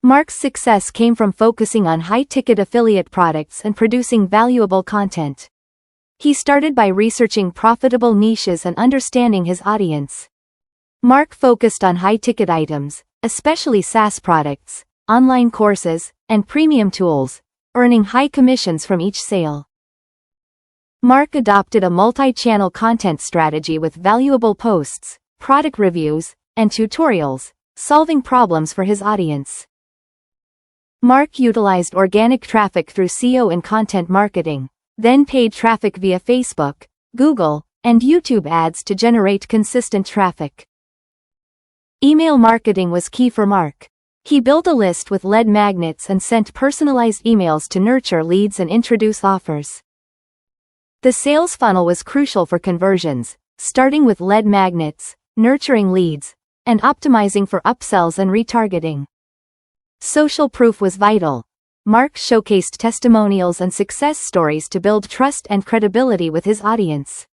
Mark's success came from focusing on high-ticket affiliate products and producing valuable content. He started by researching profitable niches and understanding his audience. Mark focused on high-ticket items, especially SaaS products, online courses, and premium tools, earning high commissions from each sale. Mark adopted a multi-channel content strategy with valuable posts, product reviews, and tutorials, solving problems for his audience. Mark utilized organic traffic through SEO and content marketing, then paid traffic via Facebook, Google, and YouTube ads to generate consistent traffic. Email marketing was key for Mark. He built a list with lead magnets and sent personalized emails to nurture leads and introduce offers. The sales funnel was crucial for conversions, starting with lead magnets, nurturing leads, and optimizing for upsells and retargeting. Social proof was vital. Mark showcased testimonials and success stories to build trust and credibility with his audience.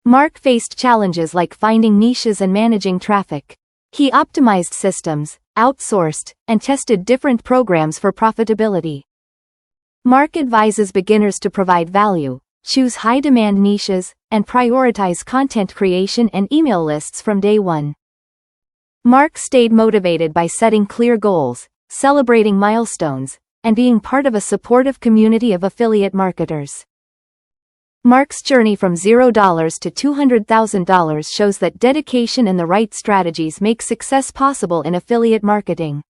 Mark faced challenges like finding niches and managing traffic. He optimized systems, outsourced, and tested different programs for profitability. Mark advises beginners to provide value, choose high-demand niches, and prioritize content creation and email lists from day one. Mark stayed motivated by setting clear goals, celebrating milestones, and being part of a supportive community of affiliate marketers. Mark's journey from $0 to $200,000 shows that dedication and the right strategies make success possible in affiliate marketing.